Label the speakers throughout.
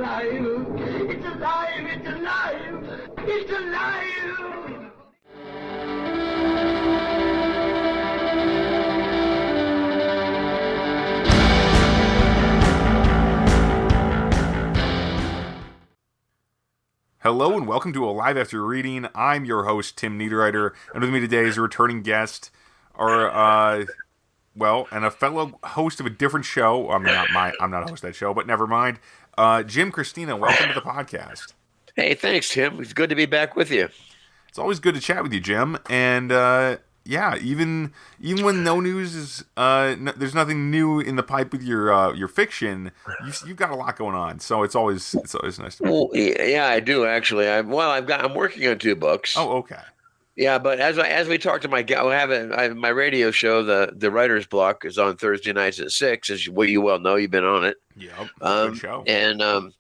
Speaker 1: alive. It's alive. It's alive. It's alive.
Speaker 2: Hello and welcome to Alive After Reading. I'm your host, Tim Niederreiter, and with me today is a returning guest, and a fellow host of a different show. I'm not a host of that show, but never mind. Jim, Christina, welcome to the podcast.
Speaker 3: Hey, thanks, Tim. It's good to be back with you.
Speaker 2: It's always good to chat with you, Jim, and even when no news is, there's nothing new in the pipe with your fiction. You've got a lot going on, so it's always nice.
Speaker 3: Well, yeah, I do actually. I'm working on 2 books.
Speaker 2: Oh, okay.
Speaker 3: Yeah, but as we talked to my radio show, the Writer's Block is on Thursday nights at 6, as you well know. You've been on it.
Speaker 2: Yep. Good show.
Speaker 3: And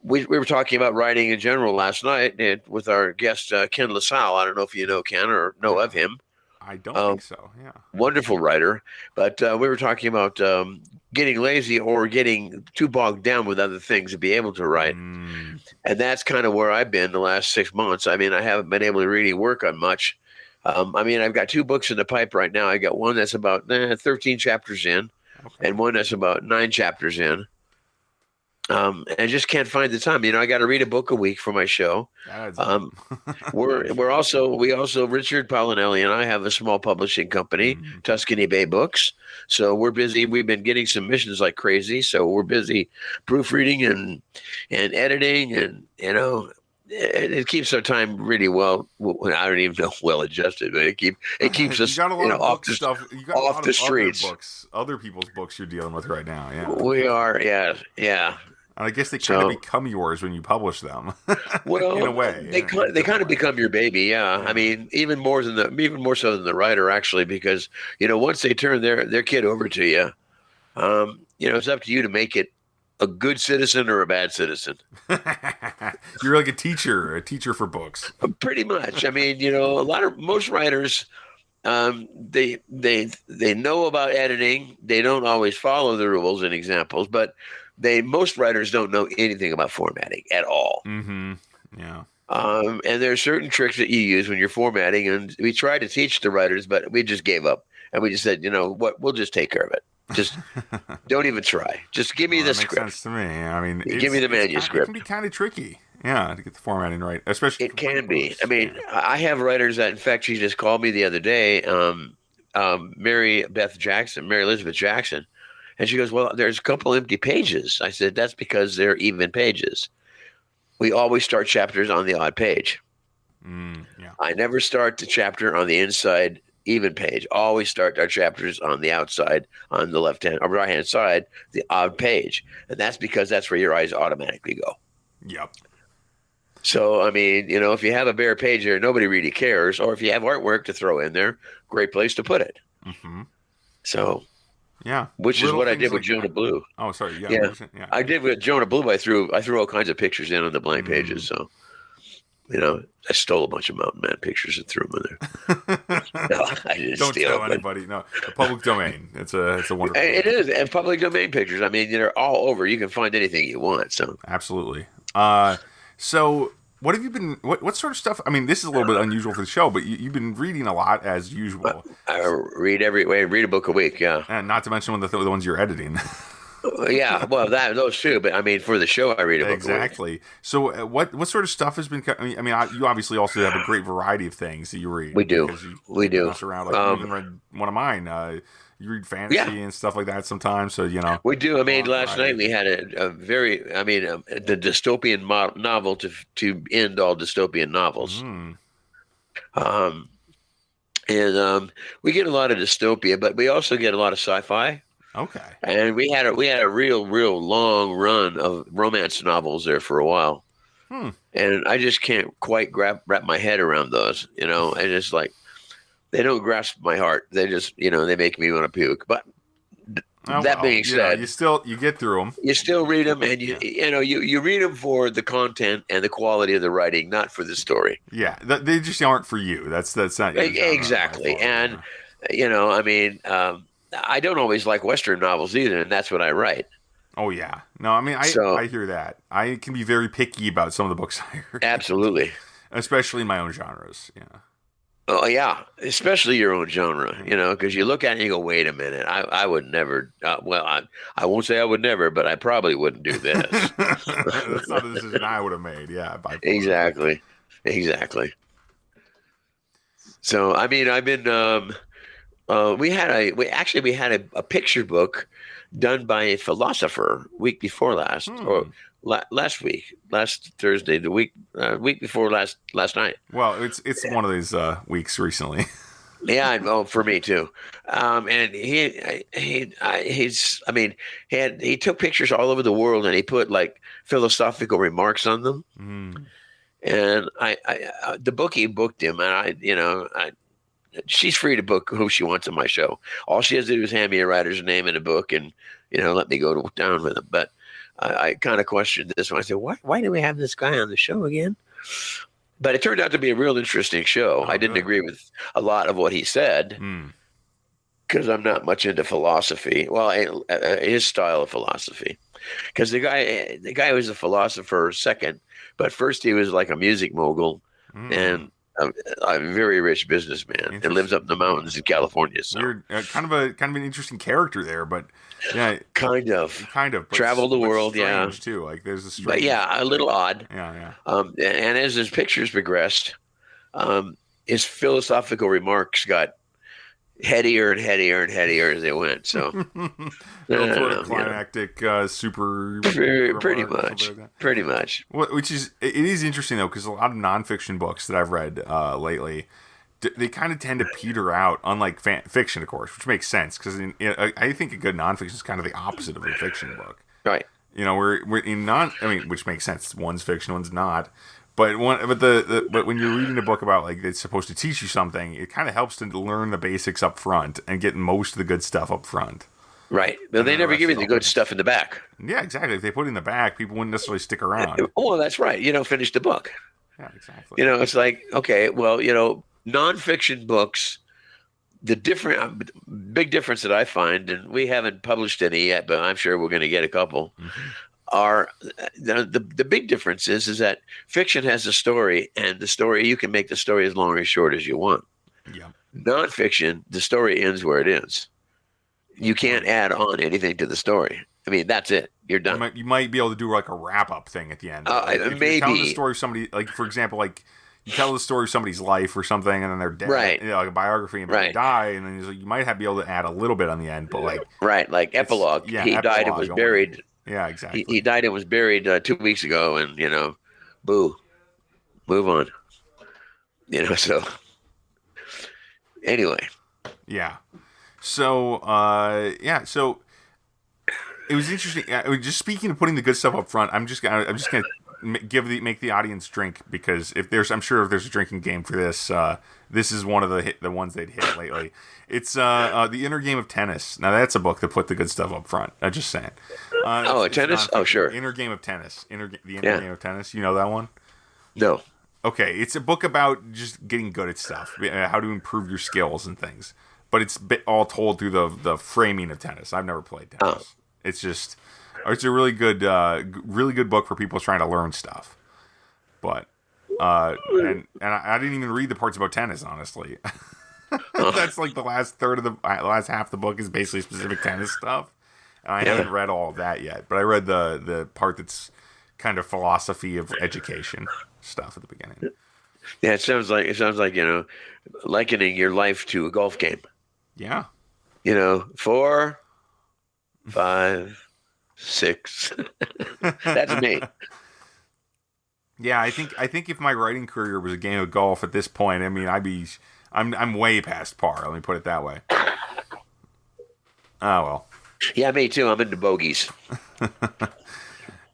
Speaker 3: we were talking about writing in general last night with our guest Ken LaSalle. I don't know if you know Ken or know of him.
Speaker 2: I don't think so, yeah.
Speaker 3: Wonderful writer. But we were talking about getting lazy or getting too bogged down with other things to be able to write. And that's kind of where I've been the last 6 months. I mean, I haven't been able to really work on much. I've got 2 books in the pipe right now. I got one that's about 13 chapters in, and one that's about 9 chapters in. And I just can't find the time. I got to read a book a week for my show. We also Richard Palinelli and I have a small publishing company, Tuscany Bay Books. So we're busy. We've been getting submissions like crazy. So we're busy proofreading and editing, and it keeps our time really well. I don't even know well adjusted, but it keeps us off the streets.
Speaker 2: Other people's books you're dealing with right now. Yeah,
Speaker 3: we are. Yeah.
Speaker 2: And I guess they kind of become yours when you publish them.
Speaker 3: Well,
Speaker 2: in a way,
Speaker 3: they kind of become your baby. Yeah. I mean, even more so than the writer, actually, because once they turn their kid over to you, it's up to you to make it a good citizen or a bad citizen.
Speaker 2: You're like a teacher for books.
Speaker 3: Pretty much. I mean, most writers, they know about editing. They don't always follow the rules and examples, but most writers don't know anything about formatting at all.
Speaker 2: Mm-hmm. Yeah.
Speaker 3: And there are certain tricks that you use when you're formatting, and we tried to teach the writers, but we just gave up, and we just said, what, we'll just take care of it. Just don't even try. Just give me the script.
Speaker 2: Makes sense to me. I mean,
Speaker 3: give me the manuscript.
Speaker 2: It can be kind of tricky, to get the formatting right, especially.
Speaker 3: It can be. I mean, I have writers that, in fact, she just called me the other day, Mary Elizabeth Jackson, and she goes, "Well, there's a couple empty pages." I said, "That's because they're even pages. We always start chapters on the odd page. I never start the chapter on the inside even page. Always start our chapters on the outside, on the left-hand or right-hand side, the odd page. And that's because that's where your eyes automatically go."
Speaker 2: Yep.
Speaker 3: So, I mean, if you have a bare page there, nobody really cares. Or if you have artwork to throw in there, great place to put it.
Speaker 2: Mm-hmm.
Speaker 3: So,
Speaker 2: yeah.
Speaker 3: Which is what I did with Jonah Blue.
Speaker 2: Oh, sorry. Yeah.
Speaker 3: I did with Jonah Blue. I threw all kinds of pictures in on the blank pages. So, I stole a bunch of Mountain Man pictures and threw them in there. No, I didn't
Speaker 2: Don't
Speaker 3: steal
Speaker 2: tell
Speaker 3: them,
Speaker 2: anybody. No, the public domain. It's a wonderful.
Speaker 3: It is, and public domain pictures. I mean, they're all over. You can find anything you want. So
Speaker 2: absolutely. So what have you been? What sort of stuff? I mean, this is a little bit unusual for the show, but you've been reading a lot as usual.
Speaker 3: I read read a book a week. Yeah,
Speaker 2: and not to mention the ones you're editing.
Speaker 3: Yeah, well, those too. But I mean, for the show, I read a book
Speaker 2: exactly. So, what sort of stuff has been? I mean, you obviously also have a great variety of things that you read.
Speaker 3: We do.
Speaker 2: Around. You even read one of mine. You read fantasy and stuff like that sometimes. So we
Speaker 3: do. I mean, last night we had a very. I mean, the dystopian novel to end all dystopian novels. And we get a lot of dystopia, but we also get a lot of sci-fi.
Speaker 2: Okay.
Speaker 3: And we had a real long run of romance novels there for a while. And I just can't quite wrap my head around those, and it's like they don't grasp my heart. They just, they make me want to puke. But being said,
Speaker 2: you get through them.
Speaker 3: You still read them, and you read them for the content and the quality of the writing, not for the story.
Speaker 2: Yeah, they just aren't for you. That's not
Speaker 3: exactly. And I mean. I don't always like Western novels either, and that's what I write.
Speaker 2: Oh yeah. No, I mean I hear that. I can be very picky about some of the books I read.
Speaker 3: Absolutely.
Speaker 2: Especially in my own genres. Yeah.
Speaker 3: Oh yeah, especially your own genre, because you look at it and you go, "Wait a minute, I would never." I won't say I would never, but I probably wouldn't do this.
Speaker 2: That's not a decision I would have made. Yeah, by far.
Speaker 3: Exactly. So I mean, I've been. We had a picture book done by a philosopher week before last, or last week, last Thursday, the week before last night.
Speaker 2: Well, it's one of these weeks recently.
Speaker 3: Yeah, I know, for me too. And he took pictures all over the world and he put like philosophical remarks on them.
Speaker 2: Mm.
Speaker 3: And the bookie booked him, and she's free to book who she wants on my show. All she has to do is hand me a writer's name in a book and, let me go down with him. But I kind of questioned this one. I said, why do we have this guy on the show again? But it turned out to be a real interesting show. I didn't agree with a lot of what he said because I'm not much into philosophy. Well, his style of philosophy. Because the guy was a philosopher second, but first he was like a music mogul and a very rich businessman and lives up in the mountains in California. So
Speaker 2: you're kind of an interesting character there, but yeah,
Speaker 3: kind of travel the world,
Speaker 2: too. Like there's a strange,
Speaker 3: but yeah, a little odd.
Speaker 2: Yeah.
Speaker 3: And as his pictures progressed, his philosophical remarks got headier and headier and headier as they went. So
Speaker 2: sort of climactic, super,
Speaker 3: pretty much.
Speaker 2: Which is it is interesting though, because a lot of nonfiction books that I've read lately, they kind of tend to peter out, unlike fiction, of course, which makes sense because I think a good nonfiction is kind of the opposite of a fiction book,
Speaker 3: right?
Speaker 2: We're in which makes sense. One's fiction, one's not. But when you're reading a book about like it's supposed to teach you something, it kind of helps to learn the basics up front and get most of the good stuff up front.
Speaker 3: Right. But they never give you the good stuff in the back.
Speaker 2: Yeah, exactly. If they put it in the back, people wouldn't necessarily stick around.
Speaker 3: Well, that's right. You don't finish the book.
Speaker 2: Yeah, exactly.
Speaker 3: It's like, okay, well, nonfiction books, the big difference that I find, and we haven't published any yet, but I'm sure we're going to get a couple. Mm-hmm. Are the big difference is that fiction has a story, and the story you can make the story as long or short as you want.
Speaker 2: Yeah.
Speaker 3: Nonfiction, the story ends where it ends. You can't add on anything to the story. I mean, that's it. You're done.
Speaker 2: You might be able to do like a wrap up thing at the end.
Speaker 3: If
Speaker 2: maybe. You're telling the story of somebody, like for example, like you tell the story of somebody's life or something, and then they're dead.
Speaker 3: Right.
Speaker 2: Like a biography, and they die, and then you might be able to add a little bit on the end, but like
Speaker 3: like epilogue.
Speaker 2: Yeah,
Speaker 3: he died and was buried.
Speaker 2: Yeah, exactly.
Speaker 3: He died and was buried 2 weeks ago, and boo, move on. So anyway.
Speaker 2: Yeah. So so it was interesting. Just speaking of putting the good stuff up front, I'm just gonna make the audience drink because I'm sure if there's a drinking game for this, this is one of the ones they'd hit lately. It's The Inner Game of Tennis. Now that's a book that put the good stuff up front. I'm just saying.
Speaker 3: Tennis? Oh, sure.
Speaker 2: Inner Game of Tennis. The Inner Game of Tennis. You know that one?
Speaker 3: No.
Speaker 2: Okay, it's a book about just getting good at stuff, how to improve your skills and things. But it's all told through the framing of tennis. I've never played tennis. It's a really good book for people trying to learn stuff. But and I didn't even read the parts about tennis, honestly. That's like the last third of the last half of the book is basically specific tennis stuff. And I haven't read all of that yet, but I read the part that's kind of philosophy of education stuff at the beginning.
Speaker 3: Yeah, it sounds like likening your life to a golf game.
Speaker 2: Yeah.
Speaker 3: 4, 5, 6. That's me.
Speaker 2: Yeah, I think if my writing career was a game of golf at this point, I mean, I'm way past par. Let me put it that way. Oh well.
Speaker 3: Yeah, me too. I'm into bogeys.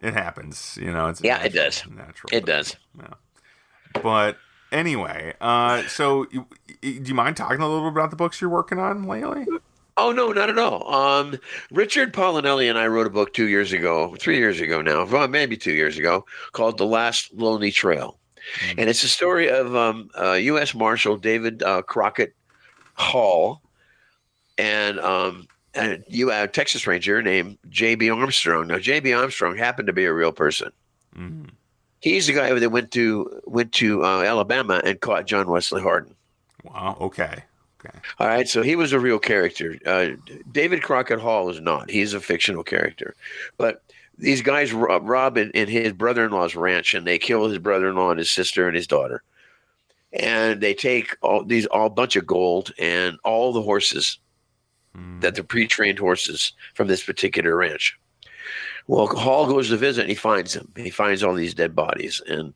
Speaker 2: It happens,
Speaker 3: it does.
Speaker 2: Natural.
Speaker 3: It does.
Speaker 2: Yeah. But anyway, so do you mind talking a little bit about the books you're working on lately?
Speaker 3: Oh, no, not at all. Richard Paulinelli and I wrote a book 3 years ago now, well, maybe 2 years ago, called The Last Lonely Trail. Mm-hmm. And it's a story of U.S. Marshal David Crockett Hall and a Texas Ranger named J.B. Armstrong. Now, J.B. Armstrong happened to be a real person.
Speaker 2: Mm-hmm.
Speaker 3: He's the guy that went to Alabama and caught John Wesley Hardin.
Speaker 2: Wow. Okay.
Speaker 3: All right, so he was a real character. David Crockett Hall is not. He's a fictional character. But these guys rob in his brother-in-law's ranch, and they kill his brother-in-law and his sister and his daughter. And they take all bunch of gold and all the horses, that the pre-trained horses from this particular ranch. Well, Hall goes to visit, and he finds them. He finds all these dead bodies, and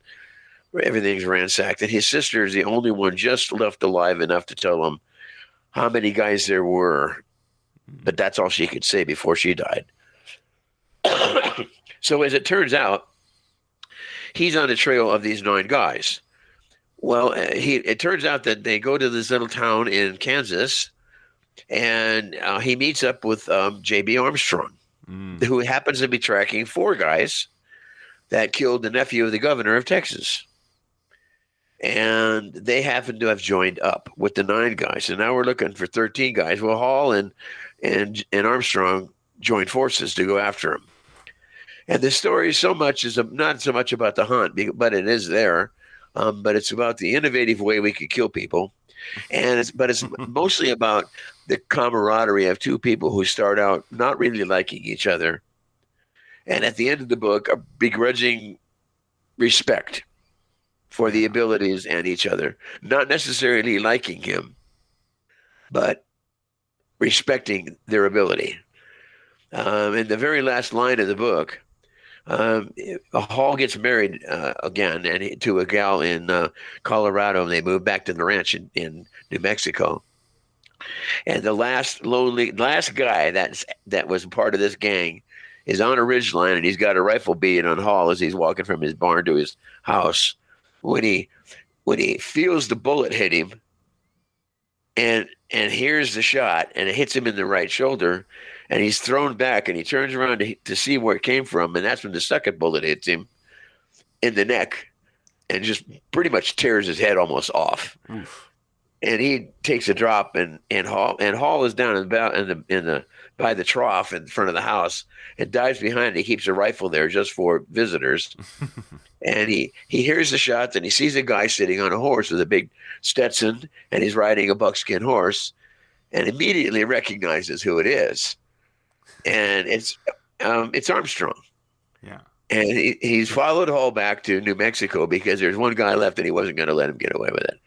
Speaker 3: everything's ransacked. And his sister is the only one just left alive enough to tell him how many guys there were, but that's all she could say before she died. So as it turns out, he's on the trail of these 9 guys. Well, it turns out that they go to this little town in Kansas, and he meets up with J.B. Armstrong, who happens to be tracking 4 guys that killed the nephew of the governor of Texas. And they happen to have joined up with the 9 guys. And now we're looking for 13 guys. Well, Hall and Armstrong joined forces to go after him. And the story is not so much about the hunt, but it is there. But it's about the innovative way we could kill people. And it's mostly about the camaraderie of 2 people who start out not really liking each other. And at the end of the book, a begrudging respect for the abilities and each other, not necessarily liking him, but respecting their ability. In the very last line of the book, Hall gets married again to a gal in Colorado, and they move back to the ranch in New Mexico. And the last guy that was part of this gang is on a ridgeline, and he's got a rifle bead on Hall as he's walking from his barn to his house. When he feels the bullet hit him and hears the shot, and it hits him in the right shoulder, and he's thrown back, and he turns around to see where it came from, and that's when the second bullet hits him in the neck and just pretty much tears his head almost off. Oof. And he takes a drop, and Hall is down by the trough in front of the house and dives behind. He keeps a rifle there just for visitors. And he hears the shots, and he sees a guy sitting on a horse with a big Stetson, and he's riding a buckskin horse, and immediately recognizes who it is. And it's Armstrong.
Speaker 2: Yeah. And
Speaker 3: he's followed Hall back to New Mexico because there's one guy left, and he wasn't going to let him get away with it.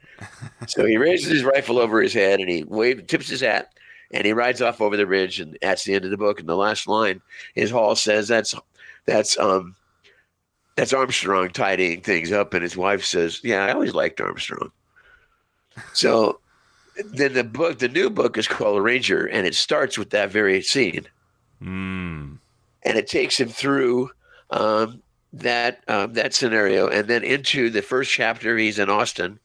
Speaker 3: So he raises his rifle over his head, and he tips his hat, and he rides off over the ridge. And that's the end of the book. And the last line is Hall says, that's Armstrong tidying things up. And his wife says, yeah, I always liked Armstrong. So then the new book is called Ranger, and it starts with that very scene. And it takes him through that scenario, and then into the first chapter. He's in Austin,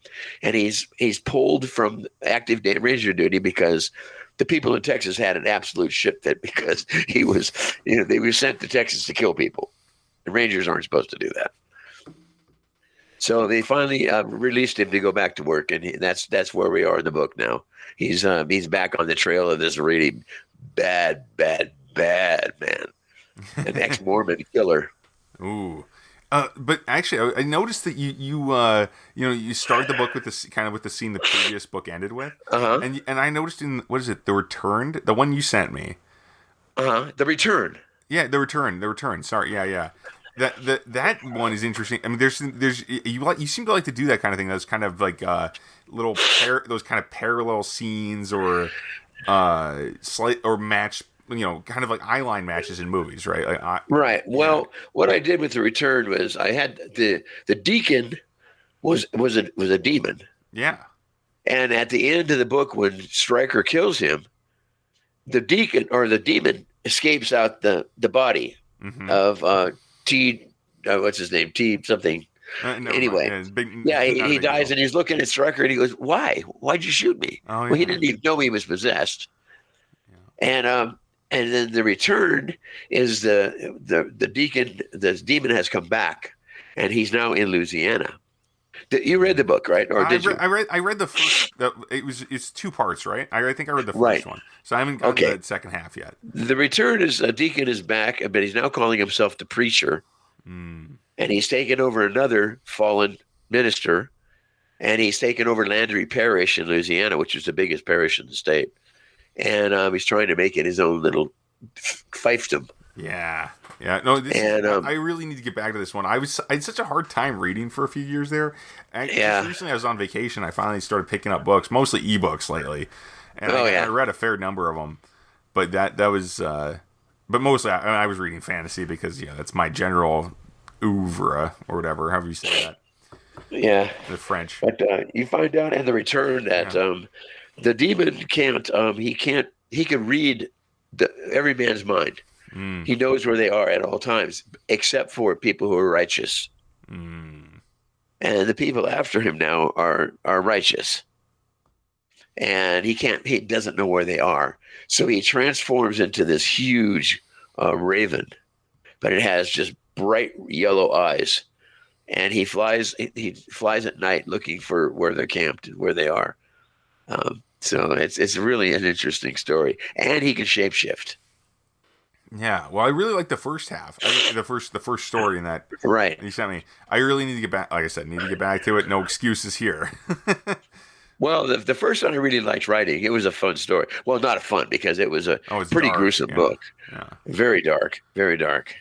Speaker 3: and he's pulled from active ranger duty because the people in Texas had an absolute shit fit because they were sent to Texas to kill people. The Rangers aren't supposed to do that. So they finally released him to go back to work, and that's where we are in the book now. He's back on the trail of this really bad man, an ex-Mormon killer.
Speaker 2: Ooh, but actually, I noticed that you started the book with this kind of with the scene the previous book ended with, and I noticed in The Returned, the one you sent me,
Speaker 3: The Return.
Speaker 2: Yeah, The Return. Sorry, yeah. That one is interesting. I mean, there's you seem to like to do that kind of thing. Those kind of like those kind of parallel scenes or slight or match. Kind of like eyeline matches in movies, right?
Speaker 3: Right. Well, what I did with The Return was I had the deacon was a demon.
Speaker 2: Yeah. And
Speaker 3: at the end of the book, when Stryker kills him, the deacon or the demon escapes out the body of T. What's his name? T. something. Anyway, he dies, and he's looking at Stryker, and he goes, "Why? Why'd you shoot me?"
Speaker 2: Oh, yeah.
Speaker 3: Well, he didn't even know he was possessed. Yeah. And then The Return is the deacon. The demon has come back, and he's now in Louisiana. You read the book, right? Or did you?
Speaker 2: I read the first. It's two parts, right? I think I read the first
Speaker 3: Right.
Speaker 2: one, so I haven't gotten
Speaker 3: Okay.
Speaker 2: to the second half yet.
Speaker 3: The return is Deacon is back, but he's now calling himself the preacher,
Speaker 2: Mm.
Speaker 3: and he's taken over another fallen minister, and he's taken over Landry Parish in Louisiana, which is the biggest parish in the state, and he's trying to make it his own little fiefdom.
Speaker 2: Yeah, yeah. No,
Speaker 3: And
Speaker 2: I really need to get back to this one. I had such a hard time reading for a few years there.
Speaker 3: Yeah.
Speaker 2: Just recently I was on vacation. I finally started picking up books, mostly ebooks lately, and I read a fair number of them. But that was, but mostly I was reading fantasy because that's my general oeuvre or whatever, however you say that.
Speaker 3: Yeah,
Speaker 2: the French.
Speaker 3: But you find out in the return that the demon can't. He can read every man's mind.
Speaker 2: Mm.
Speaker 3: He knows where they are at all times, except for people who are righteous.
Speaker 2: Mm.
Speaker 3: And the people after him now are righteous. And he doesn't know where they are. So he transforms into this huge raven, but it has just bright yellow eyes. And he flies at night looking for where they're camped and where they are. So it's really an interesting story. And he can shapeshift.
Speaker 2: Yeah, well, I really like the first half. The first story in that.
Speaker 3: Right.
Speaker 2: You sent me. I really need to get back. Like I said, need to get back to it. No excuses here.
Speaker 3: Well, the first one I really liked writing. It was a fun story. Well, not fun because it was a pretty
Speaker 2: dark,
Speaker 3: gruesome book.
Speaker 2: Yeah.
Speaker 3: Very dark, very dark.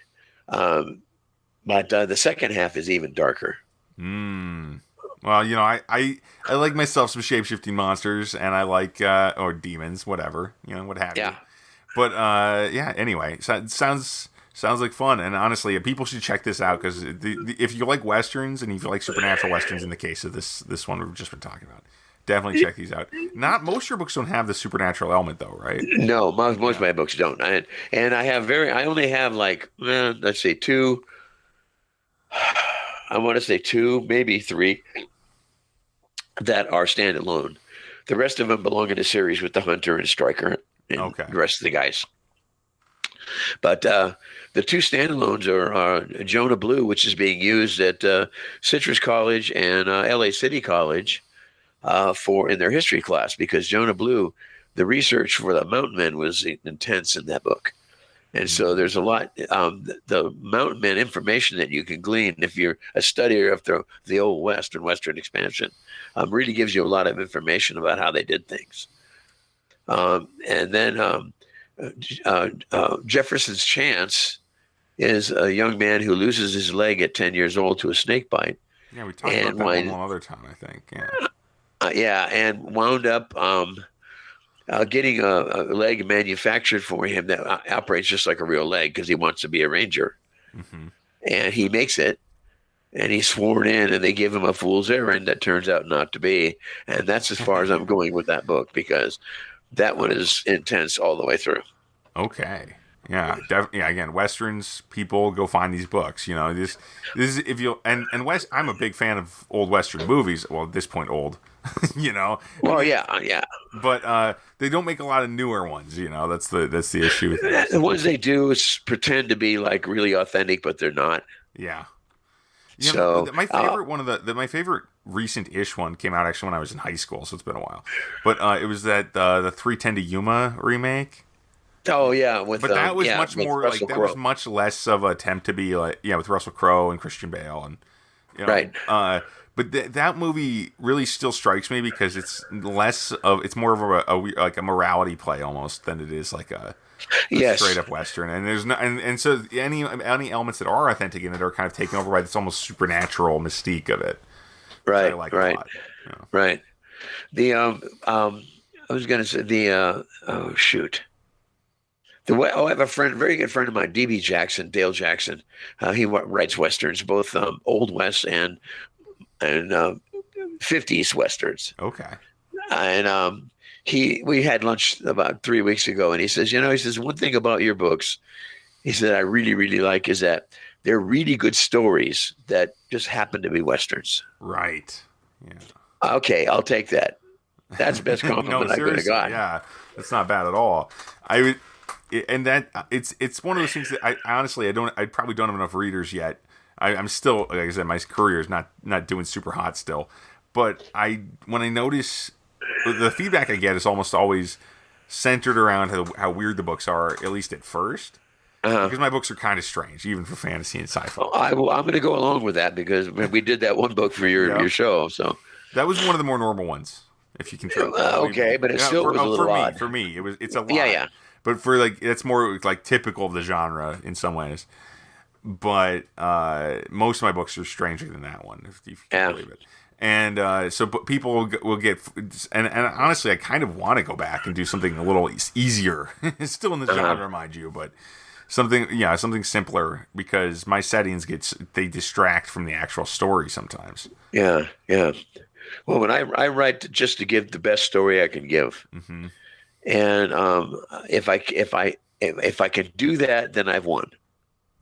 Speaker 3: But the second half is even darker.
Speaker 2: Well, I like myself some shape-shifting monsters, and I like or demons, whatever, what have you. But anyway, so it sounds like fun, and honestly, people should check this out because if you like westerns and if you like supernatural westerns, in the case of this one we've just been talking about, definitely check these out. Not most of your books don't have the supernatural element, though, right?
Speaker 3: No, most of my books don't. And I only have let's say two. I want to say two, maybe three that are standalone. The rest of them belong in a series with the Hunter and Striker. And the rest of the guys. But the two standalones are Jonah Blue, which is being used at Citrus College and LA City College in their history class, because Jonah Blue, the research for the Mountain Men was intense in that book. And so there's a lot, the Mountain Men information that you can glean if you're a studier of the Old West and Western expansion really gives you a lot of information about how they did things. And then Jefferson's Chance is a young man who loses his leg at 10 years old to a snake bite.
Speaker 2: Yeah, we talked about that one other time, I think.
Speaker 3: Yeah. And wound up getting a leg manufactured for him that operates just like a real leg because he wants to be a ranger. Mm-hmm. And he makes it. And he's sworn in, and they give him a fool's errand that turns out not to be. And that's as far as I'm going with that book, because that one is intense all the way through.
Speaker 2: Okay. Yeah. Again, Westerns, people go find these books. This is if you and West. I'm a big fan of old Western movies. Well, at this point, old.
Speaker 3: Well, yeah.
Speaker 2: But they don't make a lot of newer ones. That's the issue with this.
Speaker 3: The ones they do is pretend to be like really authentic, but they're not.
Speaker 2: Yeah.
Speaker 3: So
Speaker 2: my favorite one of my favorite recent-ish one came out actually when I was in high school, so it's been a while. But it was that the 3:10 to Yuma remake.
Speaker 3: Oh yeah,
Speaker 2: but that was much more like that was much less of an attempt to be like with Russell Crowe and Christian Bale and
Speaker 3: right.
Speaker 2: But that movie really still strikes me because it's more of a morality play almost than it is like a straight up Western, and there's no, and so any elements that are authentic in it are kind of taken over by this almost supernatural mystique of it.
Speaker 3: Right,
Speaker 2: I like
Speaker 3: right,
Speaker 2: a lot,
Speaker 3: right. The I was going to say the I have a friend, very good friend of mine, D.B. Jackson, Dale Jackson. He writes westerns, both Old West and 50s westerns.
Speaker 2: Okay,
Speaker 3: and we had lunch about 3 weeks ago, and he says, one thing about your books, he said, I really, really like is that they're really good stories that just happen to be westerns.
Speaker 2: Right. Yeah.
Speaker 3: Okay, I'll take that. That's the best compliment I could have got.
Speaker 2: Yeah, that's not bad at all. It's one of those things that I honestly I probably don't have enough readers yet. I'm still, like I said, my career is not doing super hot still. But when I notice the feedback I get is almost always centered around how weird the books are, at least at first. Because my books are kind of strange, even for fantasy and sci-fi.
Speaker 3: I'm going to go along with that because we did that one book for your show. So
Speaker 2: that was one of the more normal ones, if you can tell.
Speaker 3: Okay, but it still was a little odd.
Speaker 2: For me, it's a lot.
Speaker 3: Yeah.
Speaker 2: But for it's more like typical of the genre in some ways. But most of my books are stranger than that one, if you can believe it. And so people will get, and honestly, I kind of want to go back and do something a little easier. It's still in the genre, mind you, but something simpler, because my settings they distract from the actual story sometimes.
Speaker 3: Yeah. Well, when I write just to give the best story I can give, and if I can do that, then I've won.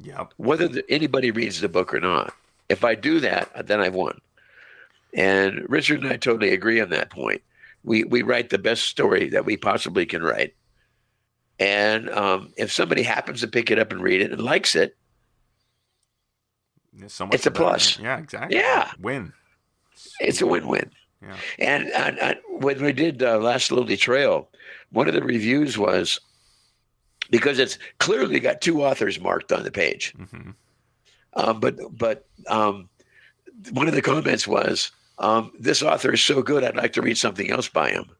Speaker 2: Yep.
Speaker 3: Whether anybody reads the book or not, if I do that, then I've won. And Richard and I totally agree on that point. We write the best story that we possibly can write. And if somebody happens to pick it up and read it and likes it, it's a plus.
Speaker 2: Yeah, exactly.
Speaker 3: Yeah.
Speaker 2: Win.
Speaker 3: It's a win-win.
Speaker 2: Yeah.
Speaker 3: And when we did Last Lonely Trail, one of the reviews was, because it's clearly got two authors marked on the page. But one of the comments was, this author is so good, I'd like to read something else by him.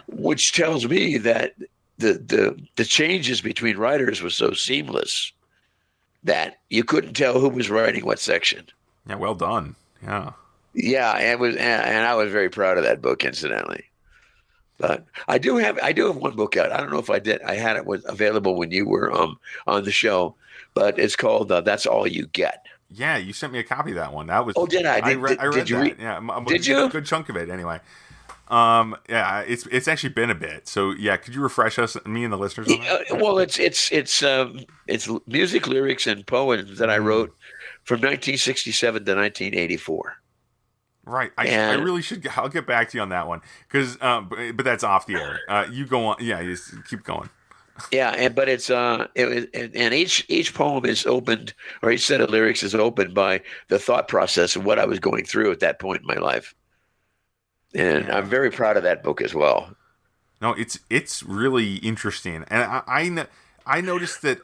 Speaker 3: Which tells me that the changes between writers was so seamless that you couldn't tell who was writing what section.
Speaker 2: Yeah, well done. Yeah.
Speaker 3: Yeah, and I was very proud of that book, incidentally. But I do have one book out. I don't know if I did. I had it was available when you were on the show, but it's called That's All You Get.
Speaker 2: Yeah, you sent me a copy of that one. That was.
Speaker 3: Oh, did I?
Speaker 2: I read
Speaker 3: did you
Speaker 2: that.
Speaker 3: read?
Speaker 2: Yeah,
Speaker 3: did you?
Speaker 2: A good chunk of it, anyway. Yeah, it's actually been a bit. So yeah, could you refresh us, me and the listeners on that?
Speaker 3: Well, it's music, lyrics, and poems that I wrote from 1967 to 1984.
Speaker 2: Right. I really should. I'll get back to you on that one because, but that's off the air. You go on. Yeah, you just keep going.
Speaker 3: Yeah, but it's and each poem is opened, or each set of lyrics is opened by the thought process of what I was going through at that point in my life, and I'm very proud of that book as well.
Speaker 2: No, it's really interesting, and I noticed that.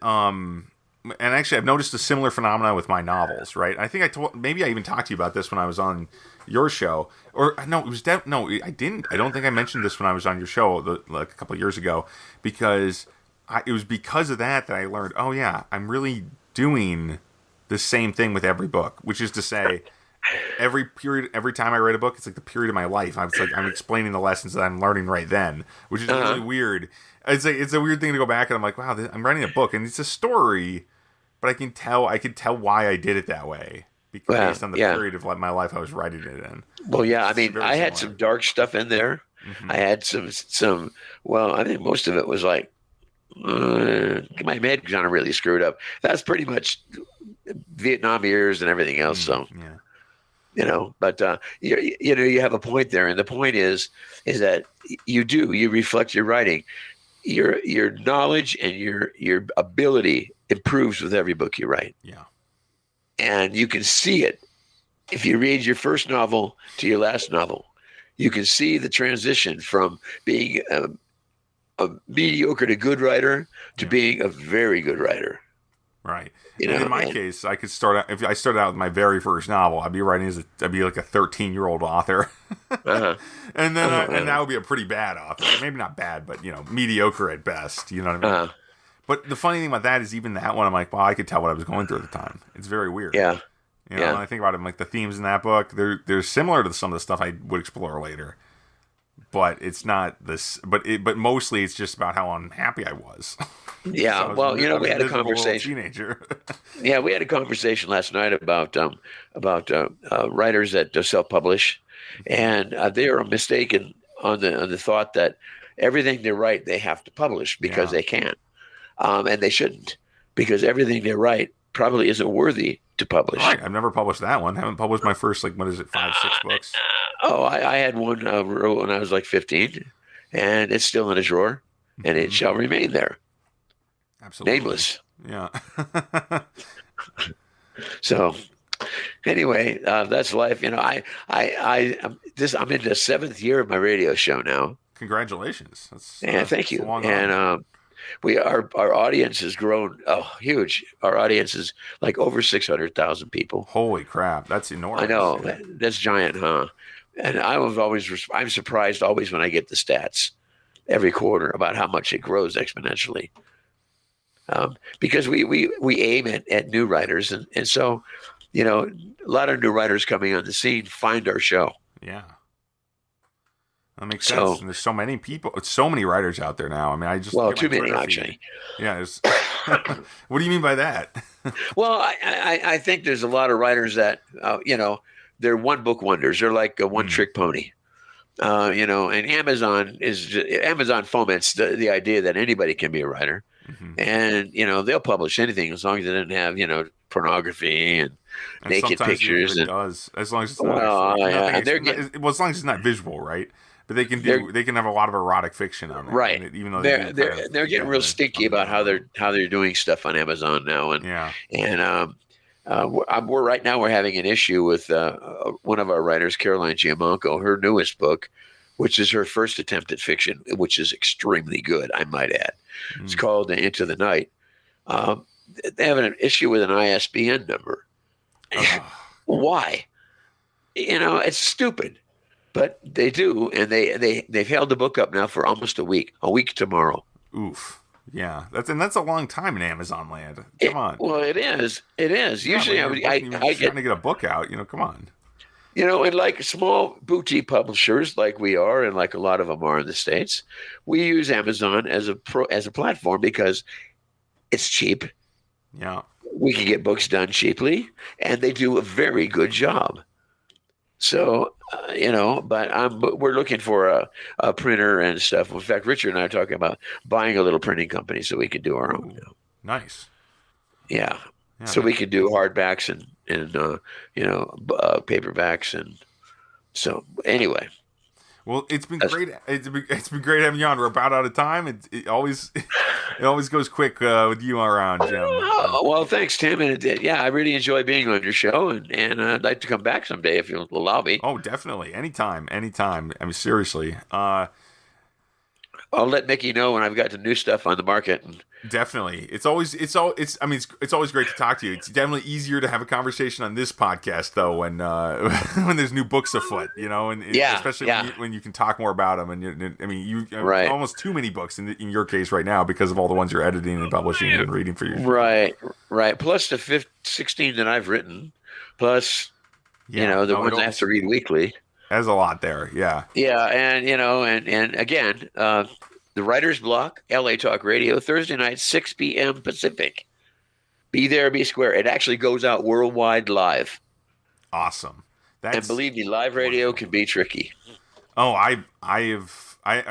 Speaker 2: And actually, I've noticed a similar phenomenon with my novels. Right? I think maybe I even talked to you about this when I was on your show, or no, it was no, I didn't. I don't think I mentioned this when I was on your show like a couple of years ago, because it was because of that I learned. Oh yeah, I'm really doing the same thing with every book, which is to say, every time I write a book, it's like the period of my life. I'm explaining the lessons that I'm learning right then, which is really weird. It's a weird thing to go back and I'm like, wow, I'm writing a book and it's a story, but I can tell why I did it that way based on the period of my life I was writing it in.
Speaker 3: Well, yeah, I mean, I had some dark stuff in there. I had some. Well, I think most of it was like my head kind of really screwed up. That's pretty much Vietnam years and everything else. So, but you have a point there, and the point is that you reflect your writing. Your knowledge and your ability improves with every book you write.
Speaker 2: Yeah.
Speaker 3: And you can see it. If you read your first novel to your last novel, you can see the transition from being a mediocre to good writer to being a very good writer.
Speaker 2: Right. In my case, I could start out, if I started out with my very first novel, I'd be writing I'd be like a 13-year-old author. And then and that would be a pretty bad author. Maybe not bad, but mediocre at best. You know what I mean? But the funny thing about that is, even that one, I'm like, well, I could tell what I was going through at the time. It's very weird.
Speaker 3: Yeah.
Speaker 2: When I think about it, like the themes in that book, they're similar to some of the stuff I would explore later. But it's not this. But mostly it's just about how unhappy I was.
Speaker 3: Yeah.
Speaker 2: So
Speaker 3: we had a conversation.
Speaker 2: Teenager.
Speaker 3: Yeah, we had a conversation last night about writers that self-publish, and they are mistaken on the thought that everything they write they have to publish because they can't, and they shouldn't, because everything they write probably isn't worthy to publish.
Speaker 2: Right. I've never published that one. I haven't published my first 5, 6 books.
Speaker 3: I had one wrote when I was like 15, and it's still in a drawer, and it shall remain there.
Speaker 2: Absolutely.
Speaker 3: Nameless.
Speaker 2: Yeah.
Speaker 3: So anyway, that's life. I'm in the 7th year of my radio show now.
Speaker 2: Congratulations.
Speaker 3: And thank
Speaker 2: that's a
Speaker 3: you.
Speaker 2: long
Speaker 3: And
Speaker 2: run.
Speaker 3: our audience has grown huge. Our audience is like over 600,000 people.
Speaker 2: Holy crap, that's enormous.
Speaker 3: I know.
Speaker 2: Yeah.
Speaker 3: That's giant, huh? And I'm surprised always when I get the stats every quarter about how much it grows exponentially. Because we aim at new writers, and so a lot of new writers coming on the scene find our show.
Speaker 2: Yeah. That makes sense. And there's so many people, so many writers out there now. I mean,
Speaker 3: too many actually.
Speaker 2: Yeah. What do you mean by that?
Speaker 3: Well, I think there's a lot of writers that they're one book wonders. They're like a one trick pony. And Amazon foments the idea that anybody can be a writer, and they'll publish anything as long as it doesn't have pornography and naked pictures.
Speaker 2: It does, as long as it's not. As long as it's not visual, right? But they can have a lot of erotic fiction on there,
Speaker 3: right?
Speaker 2: Even though
Speaker 3: they're getting real stinky about how they're doing stuff on Amazon now, we're having an issue with one of our writers, Caroline Giamanco, her newest book, which is her first attempt at fiction, which is extremely good, I might add. It's called Into the Night. They have an issue with an ISBN number. Why? It's stupid, but they do, and they've held the book up now for almost a week tomorrow.
Speaker 2: Oof. Yeah, that's a long time in Amazon land. Come on.
Speaker 3: Well, it is. It is.
Speaker 2: Yeah,
Speaker 3: usually, I
Speaker 2: trying to get a book out. Come on.
Speaker 3: And like small boutique publishers, like we are, and like a lot of them are in the States, we use Amazon as a platform because it's cheap.
Speaker 2: Yeah,
Speaker 3: we can get books done cheaply, and they do a very good job. So, but we're looking for a printer and stuff. In fact, Richard and I are talking about buying a little printing company so we can do our own.
Speaker 2: Nice.
Speaker 3: Yeah. So we can do hardbacks and paperbacks, and so anyway.
Speaker 2: Well, it's been great. It's been great having you on. We're about out of time. It always goes quick with you around, Jim.
Speaker 3: Well, thanks, Tim. And I really enjoy being on your show, and I'd like to come back someday if you'll allow me.
Speaker 2: Oh, definitely, anytime. I mean, seriously.
Speaker 3: I'll let Mickey know when I've got the new stuff on the market.
Speaker 2: Definitely. It's always great to talk to you. It's definitely easier to have a conversation on this podcast though when when there's new books afoot, especially when you can talk more about them. And you
Speaker 3: right.
Speaker 2: Almost too many books in your case right now because of all the ones you're editing and publishing and reading for your show.
Speaker 3: Right. Plus the 16 that I've written, plus the ones I have to read weekly.
Speaker 2: There's a lot there, yeah.
Speaker 3: Yeah, and again, the Writer's Block, LA Talk Radio, Thursday night, 6 p.m. Pacific. Be there, be square. It actually goes out worldwide live.
Speaker 2: Awesome.
Speaker 3: And believe me, live radio can be tricky.
Speaker 2: Oh, I've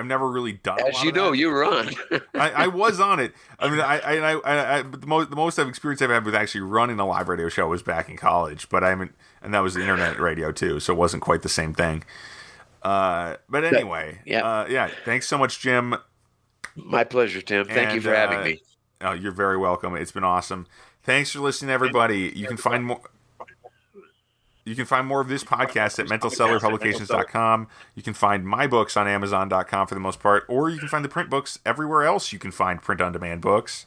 Speaker 2: never really done.
Speaker 3: As you know, you were on.
Speaker 2: I was on it. I mean, but the most experience I've had with actually running a live radio show was back in college. But and that was the internet radio too, so it wasn't quite the same thing. But anyway, thanks so much, Jim.
Speaker 3: My pleasure, Tim. Thank you for having me.
Speaker 2: Oh, you're very welcome. It's been awesome. Thanks for listening, everybody. You can find more. You can find more of this podcast at mentalcellarpublications.com. You can find my books on Amazon.com for the most part, or you can find the print books everywhere else you can find print-on-demand books.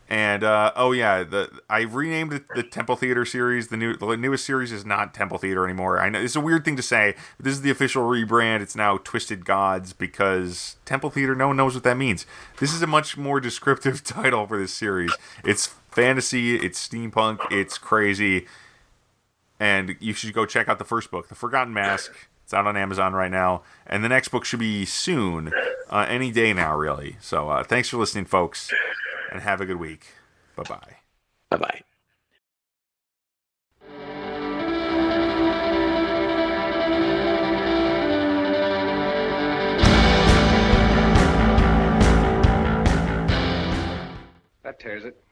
Speaker 2: And, I renamed it the Temple Theater series. The newest series is not Temple Theater anymore. I know it's a weird thing to say, but this is the official rebrand. It's now Twisted Gods because Temple Theater, no one knows what that means. This is a much more descriptive title for this series. It's fantasy, it's steampunk, it's crazy. And you should go check out the first book, The Forgotten Mask. It's out on Amazon right now. And the next book should be soon. Any day now, really. So thanks for listening, folks. And have a good week. Bye-bye.
Speaker 3: Bye-bye.
Speaker 4: That tears it.